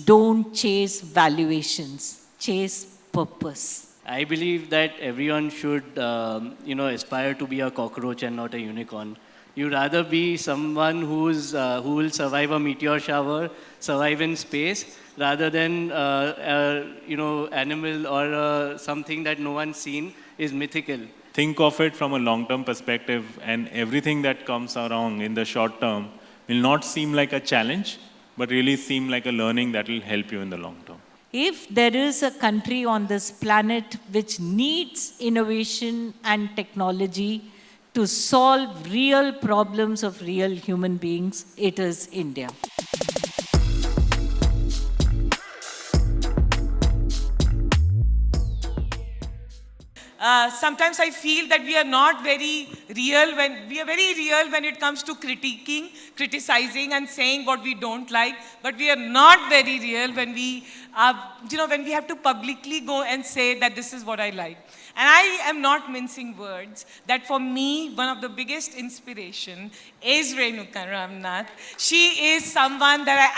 don't chase valuations, chase purpose. I believe that everyone should, aspire to be a cockroach and not a unicorn. You'd rather be someone who will survive a meteor shower, survive in space, rather than animal or something that no one's seen is mythical. Think of it from a long-term perspective, and everything that comes along in the short term will not seem like a challenge, but really seem like a learning that will help you in the long term. If there is a country on this planet which needs innovation and technology to solve real problems of real human beings, it is India. Sometimes I feel that we are not very real we are very real when it comes to critiquing, criticizing and saying what we don't like, but we are not very real when we when we have to publicly go and say that this is what I like. And I am not mincing words, that for me, one of the biggest inspiration is Renuka Ramnath. She is someone that I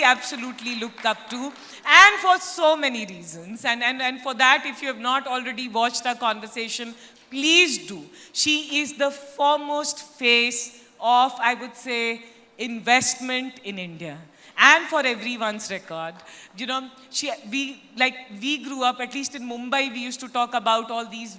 absolutely look up to, and for so many reasons. And for that, if you have not already watched our conversation, please do. She is the foremost face of, I would say, investment in India. And for everyone's record, we grew up, at least in Mumbai, we used to talk about all these,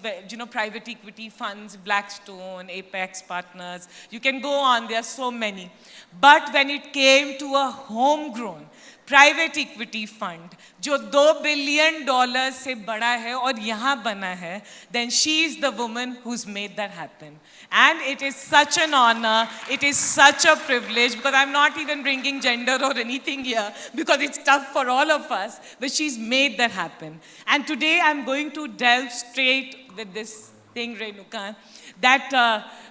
private equity funds, Blackstone, Apex Partners. You can go on, there are so many. But when it came to a homegrown private equity fund, जो $2 billion से बड़ा है और यहाँ बना है, then she is the woman who's made that happen. And it is such an honor, it is such a privilege, because I'm not even bringing gender or anything here, because it's tough for all of us, but she's made that happen. And today I'm going to delve straight with this thing, Renuka, that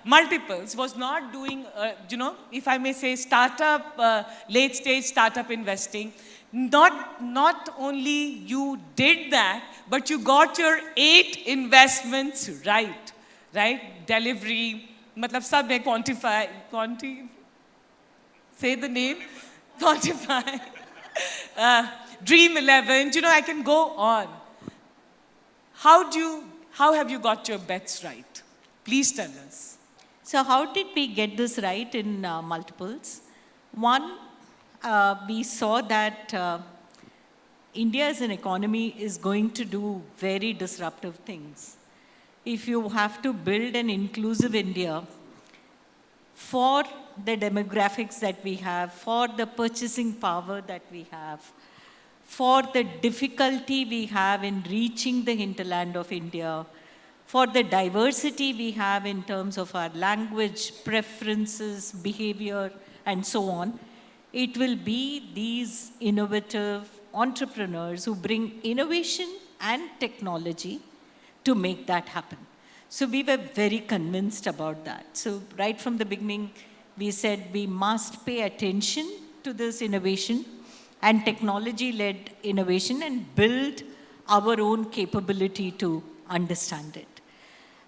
Multiples was not doing, if I may say, startup, late stage startup investing. Not only you did that, but you got your 8 investments right? Delivery, matlab sab mein quantify, say the name, quantify, Dream 11, I can go on. How have you got your bets right? Please tell us. So how did we get this right in multiples? One, we saw that India as an economy is going to do very disruptive things. If you have to build an inclusive India for the demographics that we have, for the purchasing power that we have, for the difficulty we have in reaching the hinterland of India, for the diversity we have in terms of our language, preferences, behavior, and so on, it will be these innovative entrepreneurs who bring innovation and technology to make that happen. So we were very convinced about that. So right from the beginning, we said we must pay attention to this innovation and technology-led innovation and build our own capability to understand it.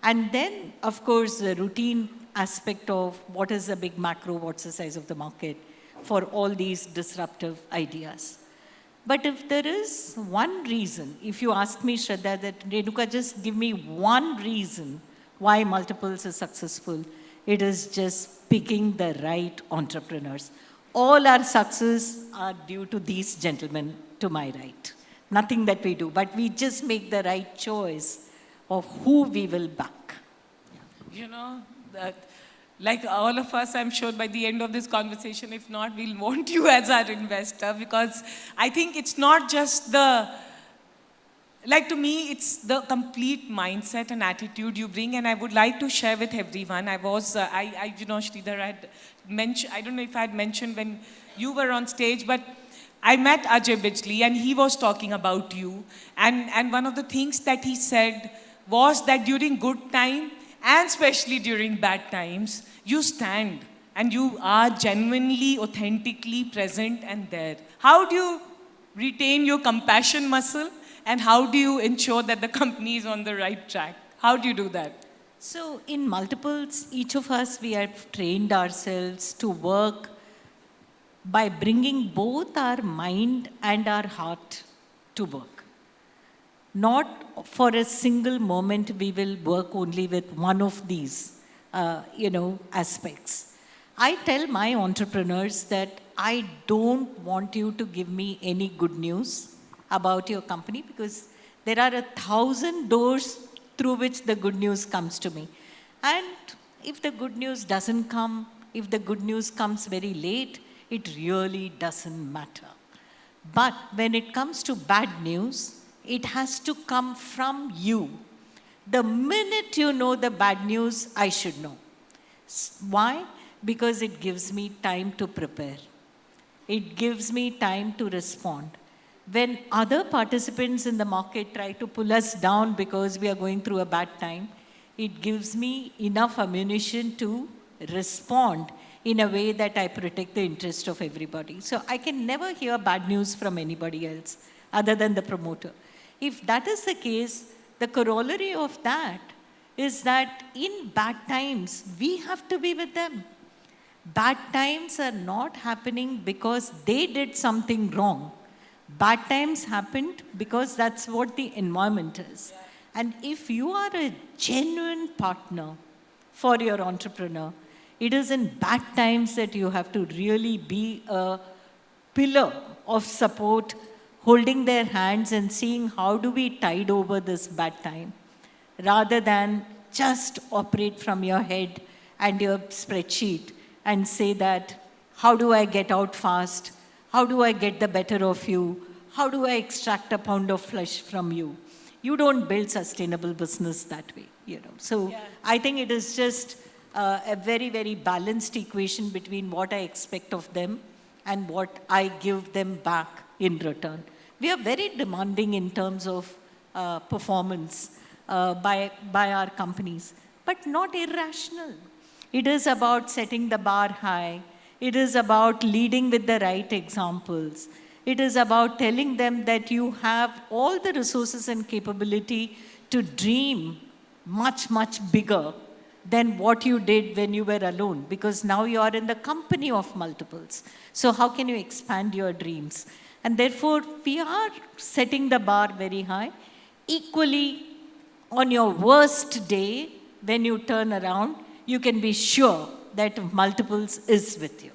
And then, of course, the routine aspect of what is the big macro, what's the size of the market for all these disruptive ideas. But if there is one reason, if you ask me, Shradha, that Renuka, just give me one reason why multiples is successful, it is just picking the right entrepreneurs. All our success are due to these gentlemen to my right. Nothing that we do, but we just make the right choice of who we will back. That like all of us, I'm sure by the end of this conversation, if not, we'll want you as our investor, because I think it's not just to me, it's the complete mindset and attitude you bring. And I would like to share with everyone, Sridhar had mentioned, I don't know if I had mentioned when you were on stage, but I met Ajay Bijli and he was talking about you. And one of the things that he said was that during good time, and especially during bad times, you stand and you are genuinely, authentically present and there. How do you retain your compassion muscle, and how do you ensure that the company is on the right track? How do you do that? So in multiples, each of us, we have trained ourselves to work by bringing both our mind and our heart to work. Not for a single moment we will work only with one of these, aspects. I tell my entrepreneurs that I don't want you to give me any good news about your company because there are 1,000 doors through which the good news comes to me. And if the good news doesn't come, if the good news comes very late, it really doesn't matter. But when it comes to bad news, it has to come from you. The minute you know the bad news, I should know. Why? Because it gives me time to prepare. It gives me time to respond. When other participants in the market try to pull us down because we are going through a bad time, it gives me enough ammunition to respond in a way that I protect the interest of everybody. So I can never hear bad news from anybody else other than the promoter. If that is the case, the corollary of that is that in bad times, we have to be with them. Bad times are not happening because they did something wrong. Bad times happened because that's what the environment is. And if you are a genuine partner for your entrepreneur, it is in bad times that you have to really be a pillar of support, holding their hands and seeing how do we tide over this bad time, rather than just operate from your head and your spreadsheet and say that, how do I get out fast? How do I get the better of you? How do I extract a pound of flesh from you? You don't build sustainable business that way. So yeah. I think it is just a very, very balanced equation between what I expect of them and what I give them back in return. We are very demanding in terms of performance by our companies, but not irrational. It is about setting the bar high. It is about leading with the right examples. It is about telling them that you have all the resources and capability to dream much, much bigger than what you did when you were alone, because now you are in the company of multiples. So how can you expand your dreams? And therefore, we are setting the bar very high. Equally, on your worst day, when you turn around, you can be sure that multiples is with you.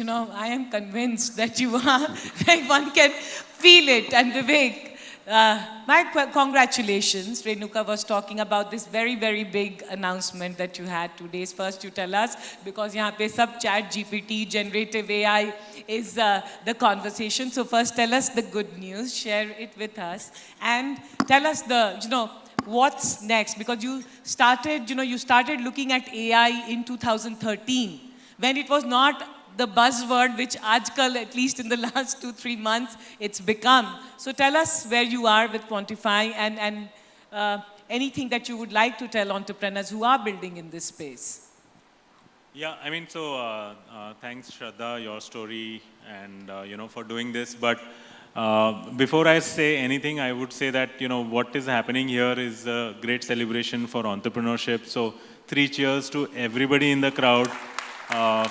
I am convinced that you are, like one can feel it. And Vivek, my congratulations. Renuka was talking about this very, very big announcement that you had 2 days. First, you tell us, because यहाँ पे सब chat GPT, generative AI is the conversation. So first, tell us the good news, share it with us, and tell us what's next, because you started looking at AI in 2013, when it was not the buzzword which aajkal, at least in the last 2-3 months, it's become. So tell us where you are with Quantify and anything that you would like to tell entrepreneurs who are building in this space. Yeah, thanks Shradha, YourStory, and for doing this. But before I say anything, I would say that what is happening here is a great celebration for entrepreneurship. So 3 cheers to everybody in the crowd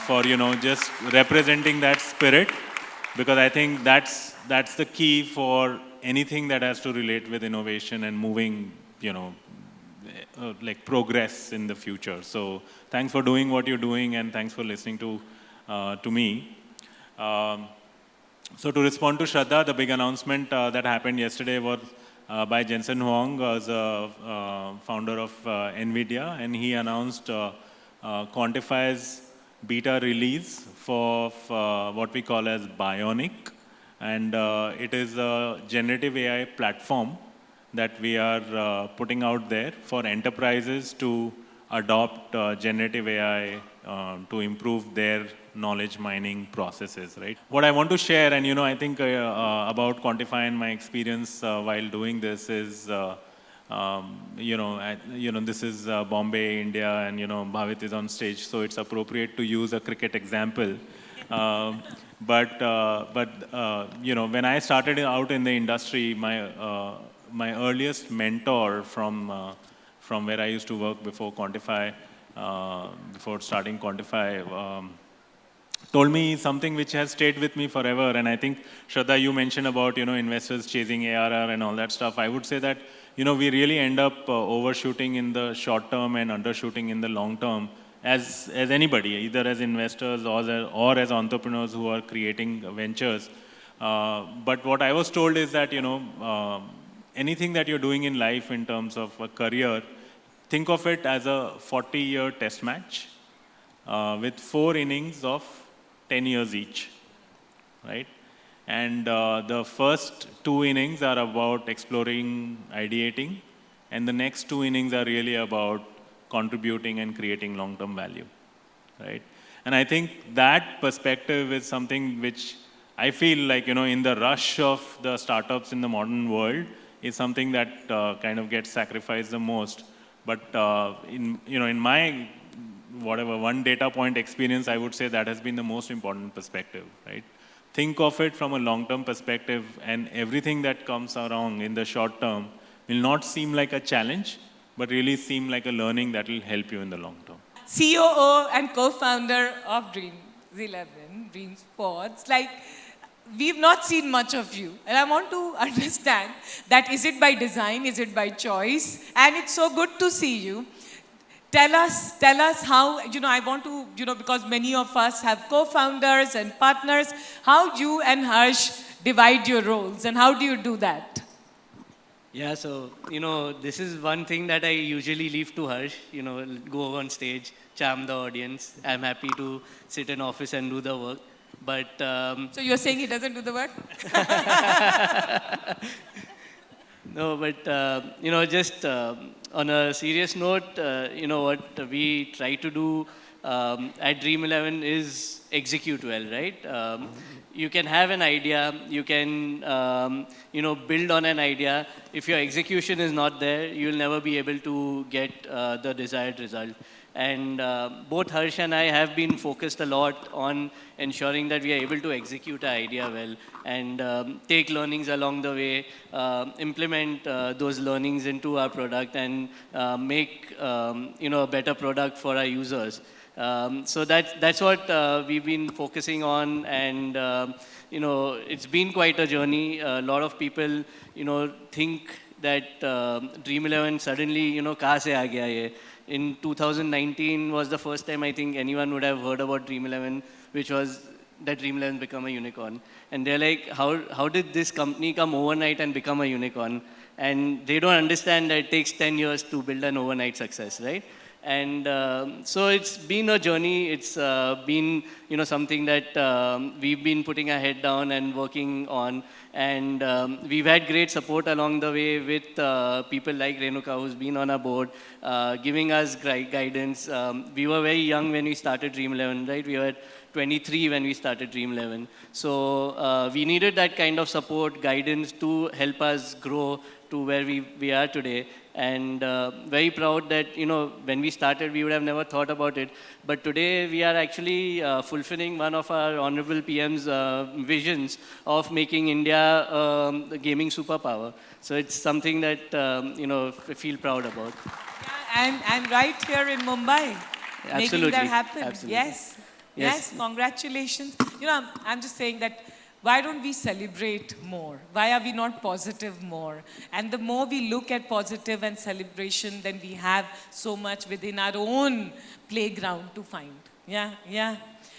for just representing that spirit, because I think that's the key for anything that has to relate with innovation and moving like progress in the future. So thanks for doing what you're doing, and thanks for listening to me. So to respond to Shradha, the big announcement that happened yesterday was by Jensen Huang, who's a founder of NVIDIA, and he announced Quantify's beta release for what we call as Bionic, and it is a generative AI platform that we are putting out there for enterprises to adopt generative AI to improve their knowledge mining processes, right? What I want to share, and I think about Quantify and my experience while doing this is, this is Bombay, India, and Bhavit is on stage, so it's appropriate to use a cricket example. But when I started out in the industry, my earliest mentor from where I used to work before Quantify, before starting Quantify, told me something which has stayed with me forever. And I think, Shradha, you mentioned about, investors chasing ARR and all that stuff. I would say that, we really end up overshooting in the short term and undershooting in the long term as anybody, either as investors or as entrepreneurs who are creating ventures. But what I was told is that, anything that you're doing in life in terms of a career, think of it as a 40-year test match with 4 innings of 10 years each, right? And the first 2 innings are about exploring, ideating, and the next 2 innings are really about contributing and creating long-term value, right? And I think that perspective is something which I feel like, in the rush of the startups in the modern world is something that kind of gets sacrificed the most. But in my one data point experience, I would say that has been the most important perspective, right? Think of it from a long-term perspective, and everything that comes around in the short term will not seem like a challenge, but really seem like a learning that will help you in the long term. COO and co-founder of Dreams 11, Dreams Sports, we've not seen much of you. And I want to understand that is it by design, is it by choice? And it's so good to see you. Tell us how, I want to, because many of us have co-founders and partners, how you and Harsh divide your roles and how do you do that? Yeah, so, this is one thing that I usually leave to Harsh, go on stage, charm the audience. I'm happy to sit in office and do the work. But so you're saying he doesn't do the work? No, but just on a serious note, what we try to do at Dream 11 is execute well, right? You can have an idea, you can build on an idea. If your execution is not there, you'll never be able to get the desired result. And both Harsh and I have been focused a lot on ensuring that we are able to execute our idea well and take learnings along the way, implement those learnings into our product and make a better product for our users. So that's what we've been focusing on, and it's been quite a journey. A lot of people think that Dream 11 suddenly kahan se aa gaya ye. In 2019 was the first time I think anyone would have heard about Dream 11, which was that Dream 11 become a unicorn. And they're like, how did this company come overnight and become a unicorn? And they don't understand that it takes 10 years to build an overnight success, right? And so it's been a journey. It's been something that we've been putting our head down and working on. And we've had great support along the way with people like Renuka, who's been on our board, giving us guidance. We were very young when we started Dream 11, right? We were 23 when we started Dream 11. So we needed that kind of support, guidance to help us grow to where we are today. And very proud that, when we started, we would have never thought about it. But today, we are actually fulfilling one of our Honorable PM's visions of making India a gaming superpower. So it's something that, I feel proud about. Yeah, and right here in Mumbai, Absolutely. making that happen. Absolutely. Yes, congratulations. I'm just saying that why don't we celebrate more? Why are we not positive more? And the more we look at positive and celebration, then we have so much within our own playground to find. Yeah.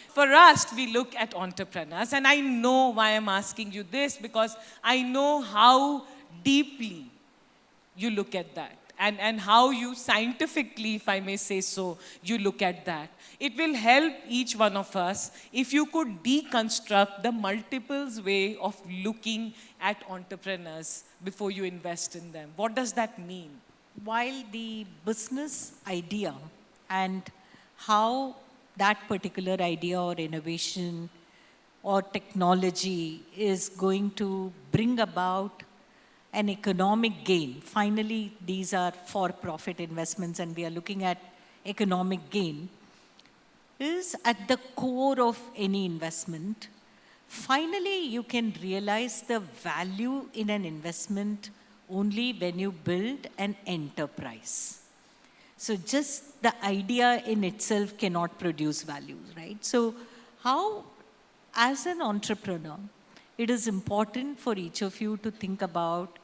For us, we look at entrepreneurs, and I know why I'm asking you this, because I know how deeply you look at that. And how you scientifically, if I may say so, you look at that. It will help each one of us if you could deconstruct the multiples way of looking at entrepreneurs before you invest in them. What does that mean? While the business idea and how that particular idea or innovation or technology is going to bring about an economic gain. Finally, these are for-profit investments and we are looking at economic gain, is at the core of any investment. Finally, you can realize the value in an investment only when you build an enterprise. So just the idea in itself cannot produce value, right? So how, as an entrepreneur, it is important for each of you to think about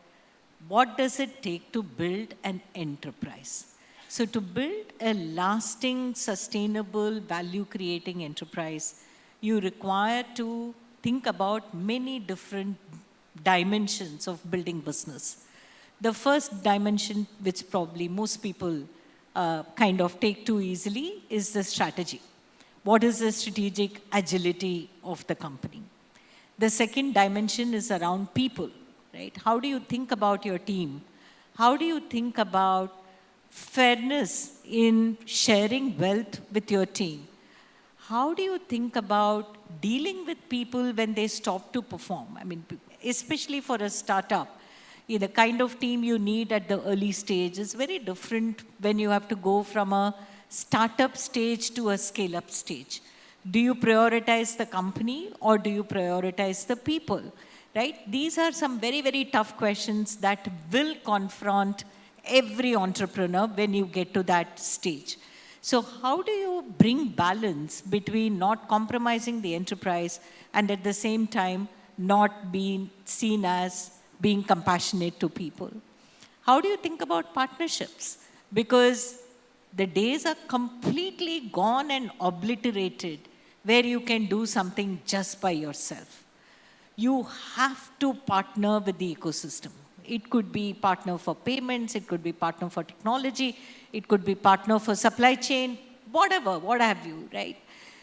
what does it take to build an enterprise. So to build a lasting, sustainable, value-creating enterprise, you require to think about many different dimensions of building business. The first dimension, which probably most people kind of take too easily, is the strategy. What is the strategic agility of the company? The second dimension is around people, right? How do you think about your team? How do you think about fairness in sharing wealth with your team? How do you think about dealing with people when they stop to perform? I mean, especially for a startup, the kind of team you need at the early stage is very different when you have to go from a startup stage to a scale-up stage. Do you prioritize the company or do you prioritize the people, right? These are some very, very tough questions that will confront every entrepreneur when you get to that stage. So how do you bring balance between not compromising the enterprise and at the same time not being seen as being compassionate to people? How do you think about partnerships? Because the days are completely gone and obliterated where you can do something just by yourself. You have to partner with the ecosystem. It could be partner for payments, it could be partner for technology, it could be partner for supply chain, whatever, what have you, right?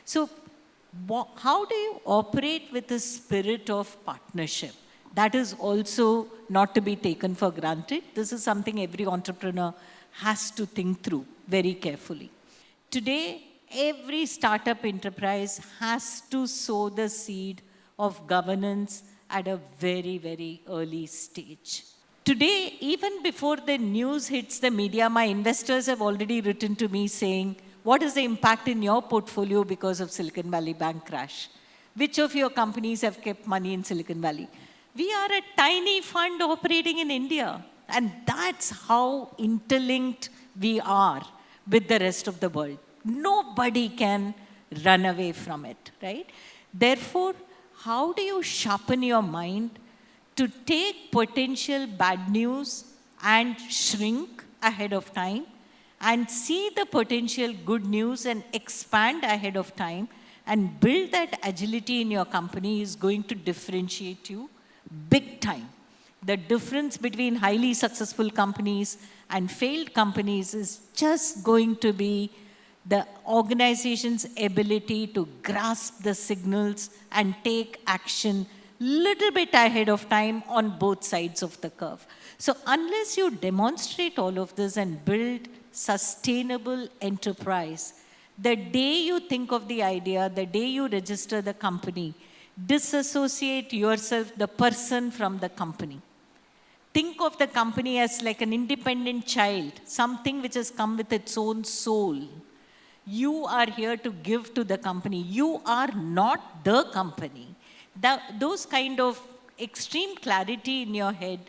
So how do you operate with a spirit of partnership? That is also not to be taken for granted. This is something every entrepreneur has to think through very carefully. Today, every startup enterprise has to sow the seed of governance at a very, very early stage. Today, even before the news hits the media, my investors have already written to me saying, what is the impact in your portfolio because of Silicon Valley Bank crash? Which of your companies have kept money in Silicon Valley? We are a tiny fund operating in India. And that's how interlinked we are with the rest of the world. Nobody can run away from it, right? Therefore, how do you sharpen your mind to take potential bad news and shrink ahead of time and see the potential good news and expand ahead of time and build that agility in your company is going to differentiate you big time. The difference between highly successful companies and failed companies is just going to be the organization's ability to grasp the signals and take action little bit ahead of time on both sides of the curve. So unless you demonstrate all of this and build sustainable enterprise, the day you think of the idea, the day you register the company, disassociate yourself, the person, from the company. Think of the company as like an independent child, something which has come with its own soul. You are here to give to the company. You are not the company. Those kind of extreme clarity in your head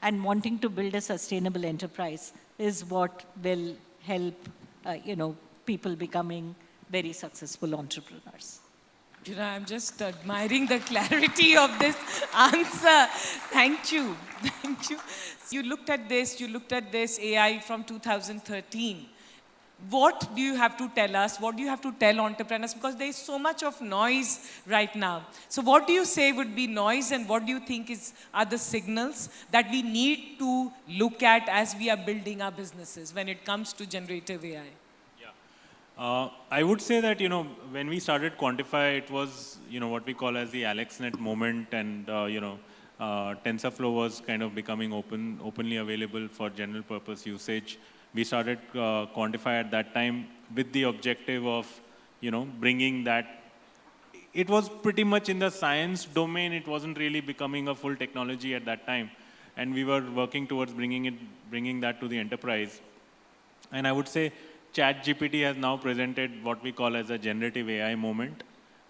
and wanting to build a sustainable enterprise is what will help people becoming very successful entrepreneurs. I'm just admiring the clarity of this answer. Thank you. Thank you. You looked at this AI from 2013. What do you have to tell us? What do you have to tell entrepreneurs? Because there is so much of noise right now. So what do you say would be noise, and what do you think are the signals that we need to look at as we are building our businesses when it comes to generative AI? I would say that, when we started Quantify, it was, what we call as the AlexNet moment, and, TensorFlow was kind of becoming openly available for general purpose usage. We started Quantify at that time with the objective of, bringing that. It was pretty much in the science domain. It wasn't really becoming a full technology at that time. And we were working towards bringing that to the enterprise. And I would say ChatGPT has now presented what we call as a generative AI moment,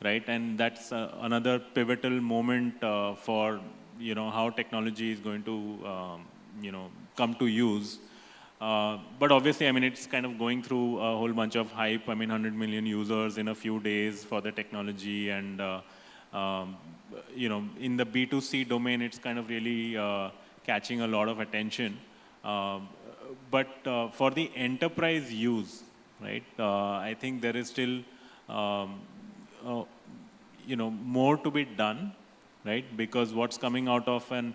right? And that's another pivotal moment for, how technology is going to, come to use. But obviously, I mean, it's kind of going through a whole bunch of hype. I mean, 100 million users in a few days for the technology, and um, in the B2C domain, it's kind of really catching a lot of attention. But for the enterprise use, right? I think there is still um, uh, more to be done, right? Because what's coming out of and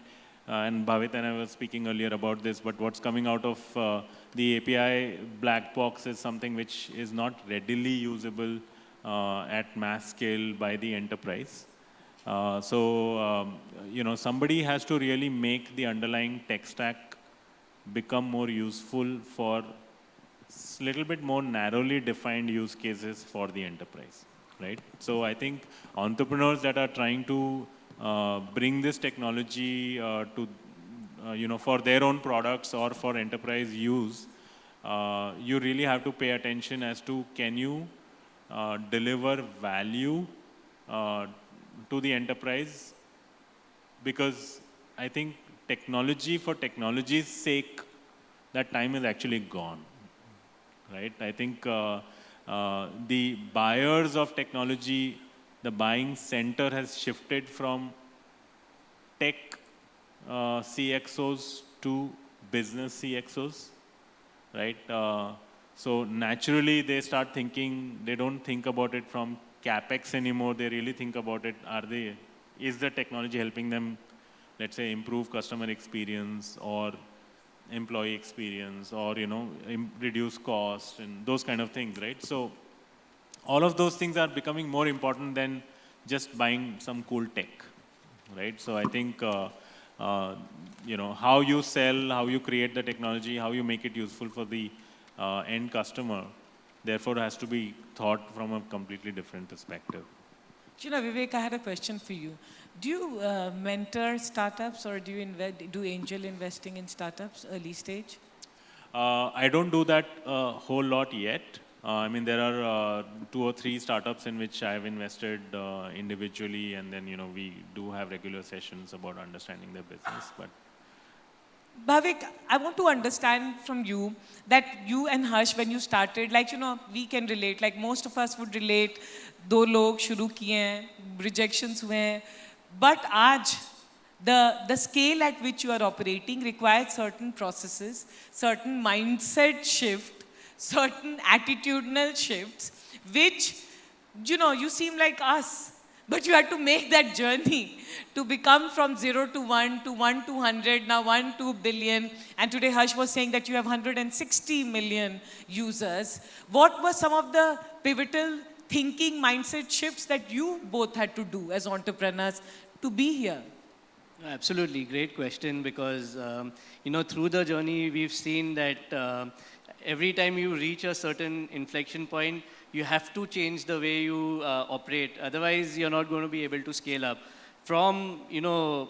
Bhavit and I were speaking earlier about this, but what's coming out of the API black box is something which is not readily usable at mass scale by the enterprise. So somebody has to really make the underlying tech stack become more useful for little bit more narrowly defined use cases for the enterprise, right? So I think entrepreneurs that are trying to bring this technology for their own products or for enterprise use, you really have to pay attention as to can you deliver value to the enterprise, because I think technology for technology's sake, that time is actually gone, right? I think the buyers of technology, the buying center has shifted from tech CXOs to business CXOs, right? So naturally they start thinking, they don't think about it from CapEx anymore. They really think about it, is the technology helping them, let's say, improve customer experience or employee experience, or reduce cost and those kind of things, right? So all of those things are becoming more important than just buying some cool tech, right? So I think how you sell, how you create the technology, how you make it useful for the end customer, therefore has to be thought from a completely different perspective. Vivek, I had a question for you. Do you mentor startups, or do you do angel investing in startups early stage? I don't do that a whole lot yet. I mean, there are 2 or 3 startups in which I've invested individually, and then we do have regular sessions about understanding their business. But Bhavik, I want to understand from you that you and Harsh, when you started, we can relate, like most of us would relate, दो लोग शुरू किए हैं, rejections हुए हैं, but आज, the scale at which you are operating requires certain processes, certain mindset shift, certain attitudinal shifts, which, you seem like us. But you had to make that journey to become from 0 to 1 to 1 to 100, now 1 to billion. And today Harsh was saying that you have 160 million users. What were some of the pivotal thinking mindset shifts that you both had to do as entrepreneurs to be here? Absolutely, great question, because through the journey we've seen that every time you reach a certain inflection point, you have to change the way you operate. Otherwise, you're not going to be able to scale up. From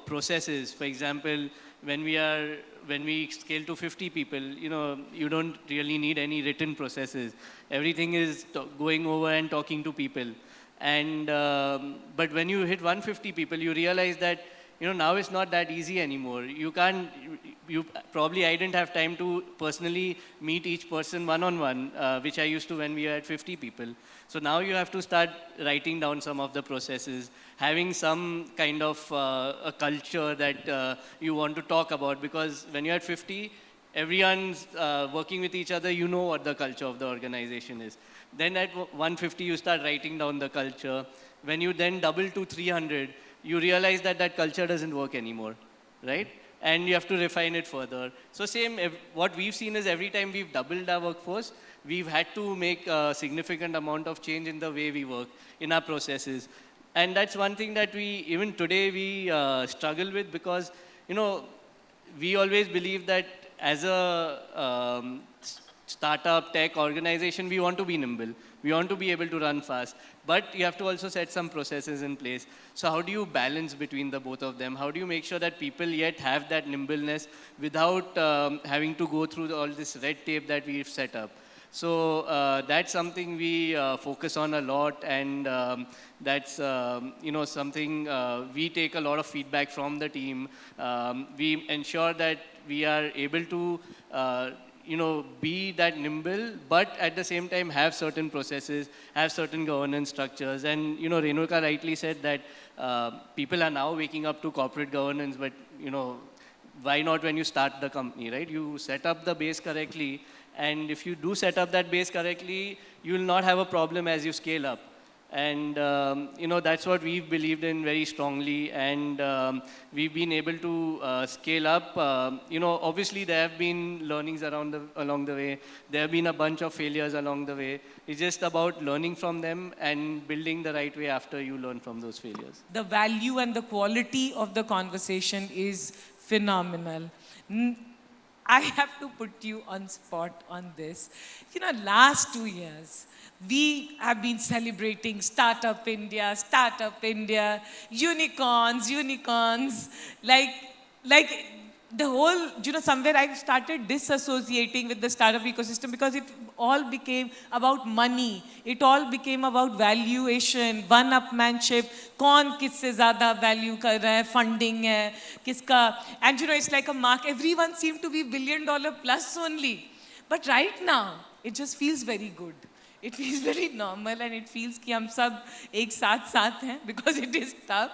processes, for example, when we scale to 50 people, you don't really need any written processes. Everything is going over and talking to people. And but when you hit 150 people, you realize that now it's not that easy anymore. You probably, I didn't have time to personally meet each person one-on-one, which I used to when we were at 50 people. So now you have to start writing down some of the processes, having some kind of a culture that you want to talk about, because when you're at 50, everyone's working with each other, you know what the culture of the organization is. Then at 150, you start writing down the culture. When you then double to 300, you realize that that culture doesn't work anymore, right? And you have to refine it further. So what we've seen is every time we've doubled our workforce, we've had to make a significant amount of change in the way we work, in our processes. And that's one thing that even today, we struggle with, because, we always believe that as a startup tech organization, we want to be nimble. We want to be able to run fast. But you have to also set some processes in place. So how do you balance between the both of them? How do you make sure that people yet have that nimbleness without having to go through all this red tape that we've set up? So that's something we focus on a lot, and that's something we take a lot of feedback from the team. We ensure that we are able to be that nimble, but at the same time have certain processes, have certain governance structures. And, Renuka rightly said that people are now waking up to corporate governance, but, why not when you start the company, right? You set up the base correctly, and if you do set up that base correctly, you will not have a problem as you scale up. And, that's what we've believed in very strongly. And we've been able to scale up. Obviously there have been learnings along the way. There have been a bunch of failures along the way. It's just about learning from them and building the right way after you learn from those failures. The value and the quality of the conversation is phenomenal. I have to put you on spot on this. Last 2 years, we have been celebrating Startup India, unicorns, like the whole, somewhere I started disassociating with the startup ecosystem because it all became about money. It all became about valuation, one-upmanship, कौन किससे ज़्यादा value कर रहा है, funding है, किसका, and it's like a mark. Everyone seemed to be $1 billion plus only. But right now, it just feels very good. It feels very normal, and it feels कि हम सब एक साथ हैं because it is tough.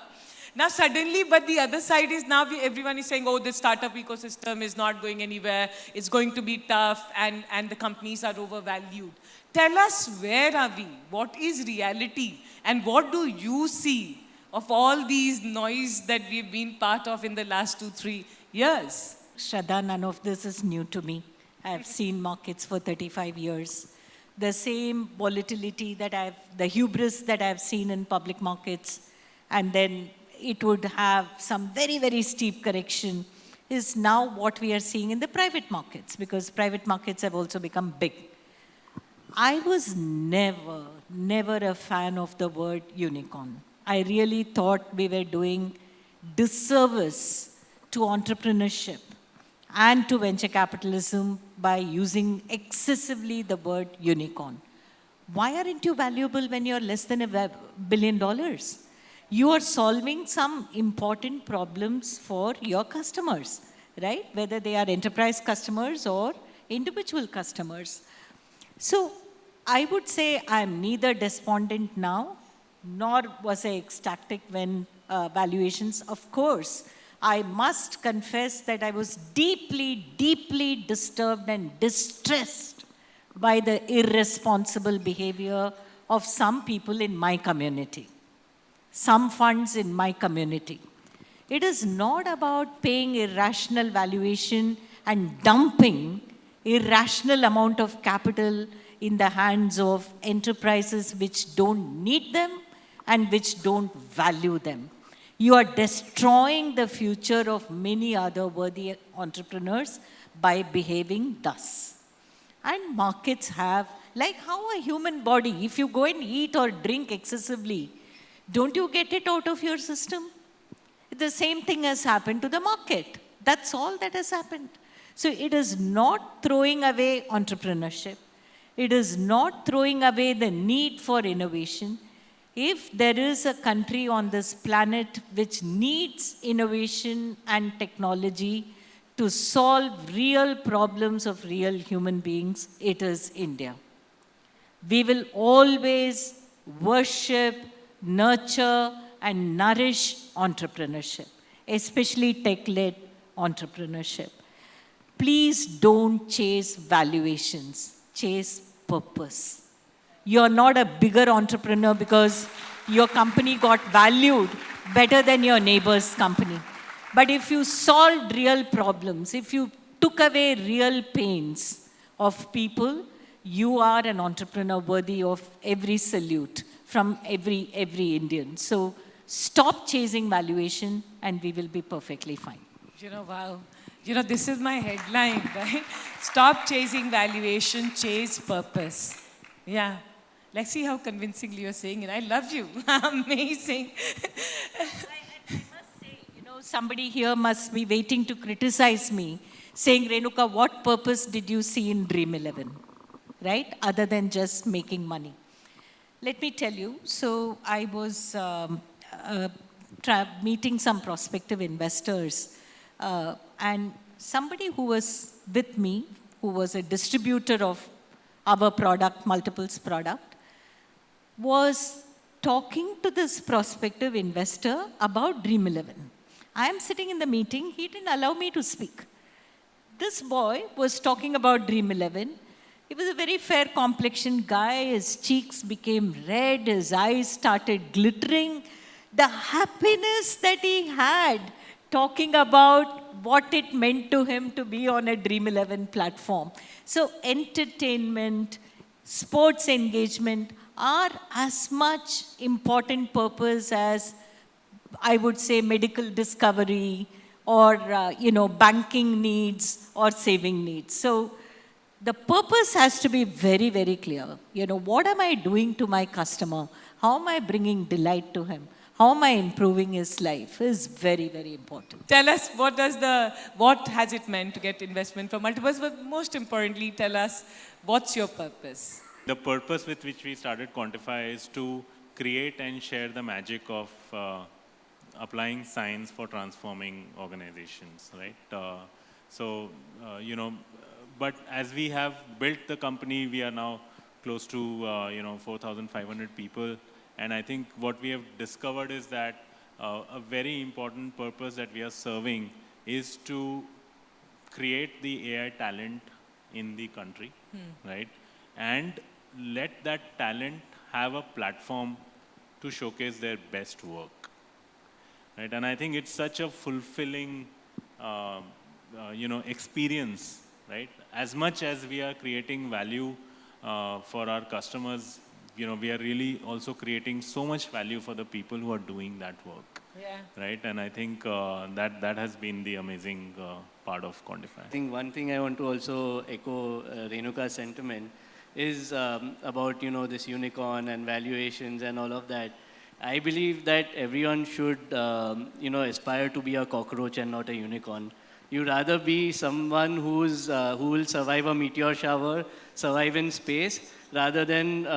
Now suddenly, but the other side is now everyone is saying, oh, this startup ecosystem is not going anywhere. It's going to be tough, and the companies are overvalued. Tell us, where are we? What is reality? And what do you see of all these noise that we've been part of in the last 2-3 years? Shradha, none of this is new to me. I've seen markets for 35 years. The same volatility the hubris that I've seen in public markets, and then it would have some very, very steep correction, is now what we are seeing in the private markets, because private markets have also become big. I was never a fan of the word unicorn. I really thought we were doing disservice to entrepreneurship and to venture capitalism by using excessively the word unicorn. Why aren't you valuable when you're less than $1 billion? You are solving some important problems for your customers, right? Whether they are enterprise customers or individual customers. So I would say I'm neither despondent now, nor was I ecstatic when valuations. Of course, I must confess that I was deeply disturbed and distressed by the irresponsible behavior of some people in my community, some funds in my community. It is not about paying irrational valuation and dumping irrational amount of capital in the hands of enterprises which don't need them and which don't value them. You are destroying the future of many other worthy entrepreneurs by behaving thus. And markets have, like how a human body, if you go and eat or drink excessively, don't you get it out of your system? The same thing has happened to the market. That's all that has happened. So it is not throwing away entrepreneurship. It is not throwing away the need for innovation. If there is a country on this planet which needs innovation and technology to solve real problems of real human beings, it is India. We will always worship, nurture, and nourish entrepreneurship, especially tech-led entrepreneurship. Please don't chase valuations, chase purpose. You're not a bigger entrepreneur because your company got valued better than your neighbor's company. But if you solved real problems, if you took away real pains of people, you are an entrepreneur worthy of every salute from every Indian. So stop chasing valuation and we will be perfectly fine. Wow. This is my headline, right? Stop chasing valuation, chase purpose. Yeah. Let's see how convincingly you're saying it. I love you. Amazing. I must say, somebody here must be waiting to criticize me, saying, Renuka, what purpose did you see in Dream 11, right? Other than just making money. Let me tell you, so I was meeting some prospective investors, and somebody who was with me who was a distributor of our product, Multiples product, was talking to this prospective investor about Dream 11. I am sitting in the meeting, he didn't allow me to speak. This boy was talking about Dream 11. He was a very fair complexion guy. His cheeks became red. His eyes started glittering. The happiness that he had talking about what it meant to him to be on a Dream 11 platform. So entertainment, sports engagement are as much important purpose as, I would say, medical discovery or banking needs or saving needs. So the purpose has to be very, very clear. What am I doing to my customer? How am I bringing delight to him? How am I improving his life is very, very important. Tell us what has it meant to get investment from Multiples, but most importantly, tell us what's your purpose? The purpose with which we started Quantify is to create and share the magic of applying science for transforming organizations, right? But as we have built the company, we are now close to 4,500 people. And I think what we have discovered is that a very important purpose that we are serving is to create the AI talent in the country, right? And let that talent have a platform to showcase their best work, right? And I think it's such a fulfilling, experience, right? As much as we are creating value for our customers, we are really also creating so much value for the people who are doing that work, right? And I think that has been the amazing part of Quantify. I think one thing I want to also echo Renuka's sentiment is about this unicorn and valuations and all of that. I believe that everyone should aspire to be a cockroach and not a unicorn. You'd rather be someone who will survive a meteor shower, survive in space, rather than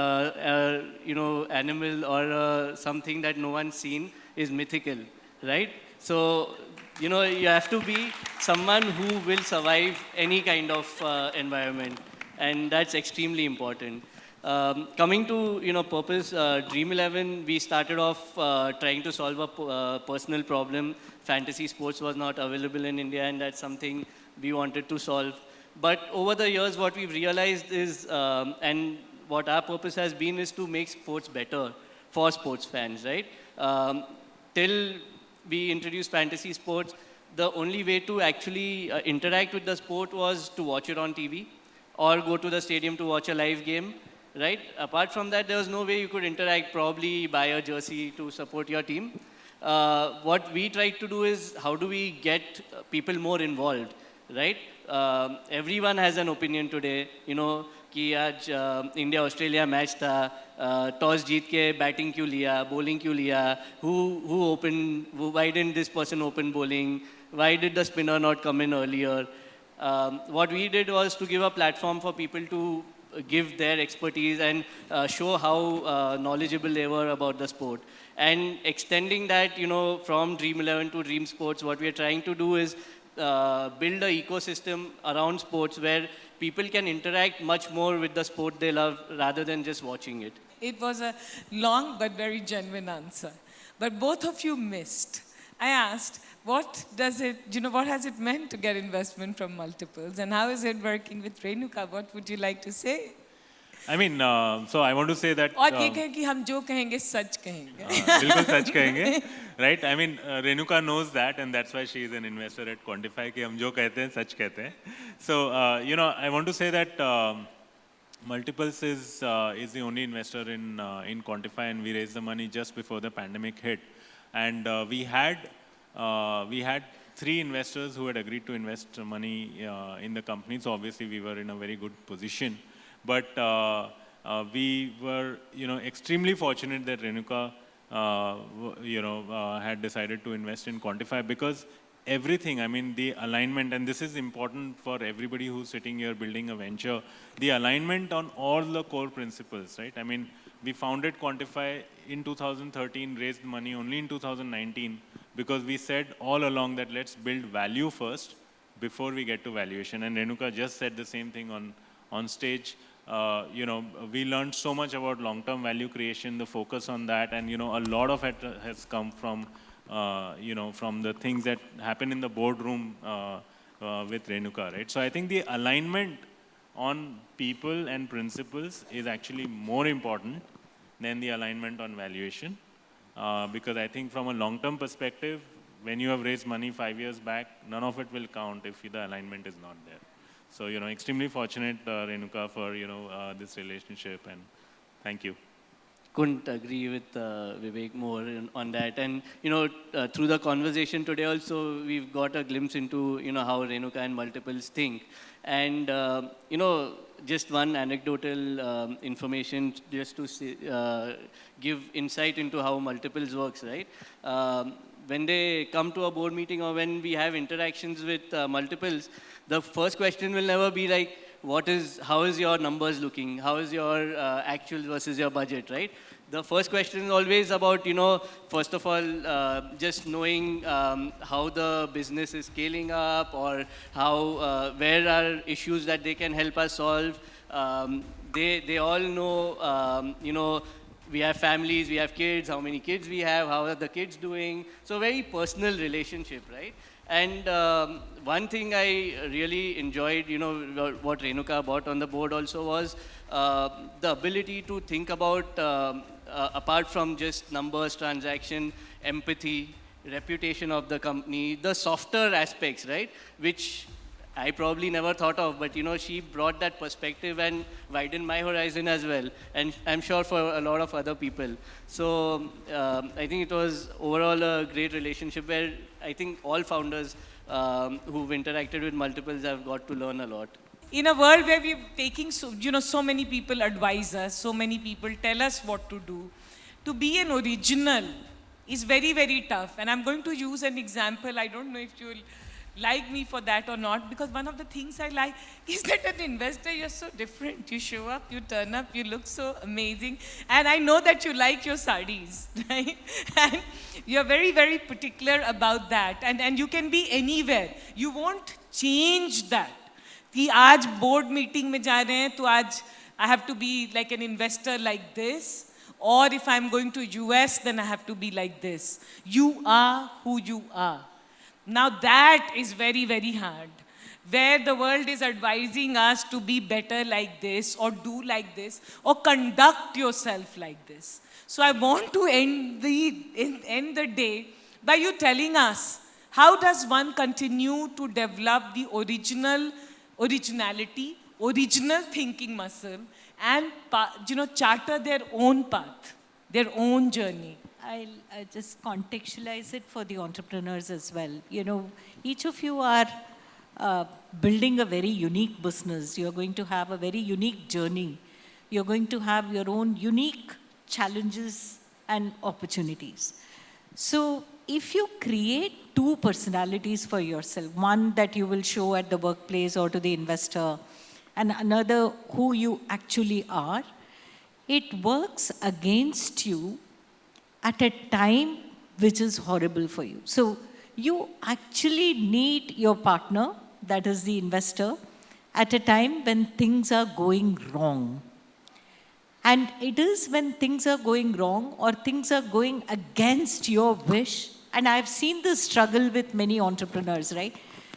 animal or something that no one's seen is mythical, right? So you have to be someone who will survive any kind of environment, and that's extremely important. Coming to purpose, Dream 11, we started off trying to solve a personal problem. Fantasy sports was not available in India, and that's something we wanted to solve. But over the years, what we've realized is, and what our purpose has been, is to make sports better for sports fans, right? Till we introduced fantasy sports, the only way to actually interact with the sport was to watch it on TV or go to the stadium to watch a live game, right? Apart from that, there was no way you could interact, probably buy a jersey to support your team. What we tried to do is, how do we get people more involved, right? Everyone has an opinion today, कि आज India Australia match था, toss जीत के batting क्यों लिया, bowling क्यों लिया, who opened, why didn't this person open bowling, why did the spinner not come in earlier? What we did was to give a platform for people to give their expertise and show how knowledgeable they were about the sport. And extending that, from Dream 11 to Dream Sports, what we are trying to do is build an ecosystem around sports where people can interact much more with the sport they love rather than just watching it. It was a long but very genuine answer. But both of you missed. I asked, what has it meant to get investment from Multiples, and how is it working with Renuka? What would you like to say? I mean, so I want to say that. और ये कहें कि हम जो कहेंगे सच कहेंगे. बिल्कुल सच कहेंगे, right? I mean, Renuka knows that, and that's why she is an investor at Quantify. कि हम जो कहते हैं सच कहते हैं. So I want to say that Multiples is the only investor in Quantify, and we raised the money just before the pandemic hit, and we had 3 investors who had agreed to invest money in the company. So obviously we were in a very good position. But we were, extremely fortunate that Renuka, had decided to invest in Quantify, because everything, I mean, the alignment, and this is important for everybody who's sitting here building a venture, the alignment on all the core principles, right? I mean, we founded Quantify in 2013, raised money only in 2019, because we said all along that let's build value first, before we get to valuation. And Renuka just said the same thing on stage. We learned so much about long-term value creation, the focus on that, and a lot of it has come from from the things that happen in the boardroom with Renuka, right? So I think the alignment on people and principles is actually more important than the alignment on valuation, because I think from a long-term perspective, when you have raised money 5 years back, none of it will count if the alignment is not there. So, extremely fortunate, Renuka, for, this relationship, and thank you. Couldn't agree with Vivek more on that. And, through the conversation today also, we've got a glimpse into, how Renuka and multiples think. And, just one anecdotal information just to give insight into how multiples works, right? When they come to a board meeting or when we have interactions with multiples, the first question will never be like, how is your numbers looking? How is your actuals versus your budget, right? The first question is always about, first of all, just knowing how the business is scaling up, or where are issues that they can help us solve. They all know, we have families, we have kids, how many kids we have, how are the kids doing. So very personal relationship, right? And one thing I really enjoyed, what Renuka brought on the board also was the ability to think about, apart from just numbers, transaction, empathy, reputation of the company, the softer aspects, right? Which I probably never thought of, but she brought that perspective and widened my horizon as well, and I'm sure for a lot of other people. So I think it was overall a great relationship where I think all founders who've interacted with multiples have got to learn a lot. In a world where we're taking, so many people advise us, so many people tell us what to do, to be an original is very, very tough. And I'm going to use an example. I don't know if you'll like me for that or not, because one of the things I like is that an investor, you're so different. You show up, you turn up, you look so amazing. And I know that you like your sarees, right? And you're very, very particular about that. And you can be anywhere. You won't change that. कि आज board meeting में जा रहे हैं तो आज I have to be like an investor like this, or if I'm going to US then I have to be like this. You are who you are. Now that is very, very hard, where the world is advising us to be better like this, or do like this, or conduct yourself like this. So I want to end the day by you telling us, how does one continue to develop the originality, original thinking muscle, and charter their own path, their own journey? I'll just contextualize it for the entrepreneurs as well. Each of you are building a very unique business. You're going to have a very unique journey. You're going to have your own unique challenges and opportunities. So if you create two personalities for yourself, one that you will show at the workplace or to the investor, and another who you actually are, it works against you at a time which is horrible for you. So you actually need your partner, that is the investor, at a time when things are going wrong. And it is when things are going wrong or things are going against your wish. And I've seen this struggle with many entrepreneurs, right?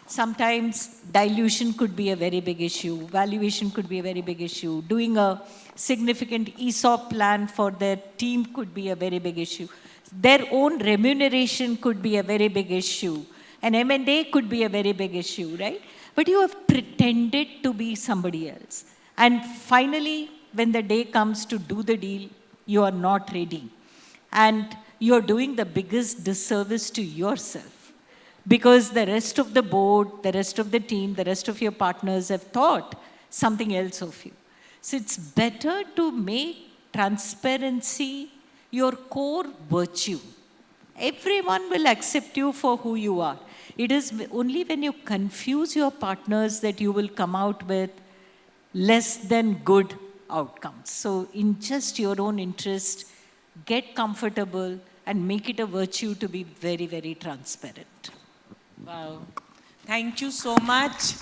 Sometimes dilution could be a very big issue. Valuation could be a very big issue. Doing a significant ESOP plan for their team could be a very big issue. Their own remuneration could be a very big issue. An M&A could be a very big issue, right? But you have pretended to be somebody else. And finally, when the day comes to do the deal, you are not ready. And you're doing the biggest disservice to yourself. Because the rest of the board, the rest of the team, the rest of your partners have thought something else of you. So it's better to make transparency your core virtue. Everyone will accept you for who you are. It is only when you confuse your partners that you will come out with less than good outcomes. So in just your own interest, get comfortable and make it a virtue to be very, very transparent. Wow. Thank you so much.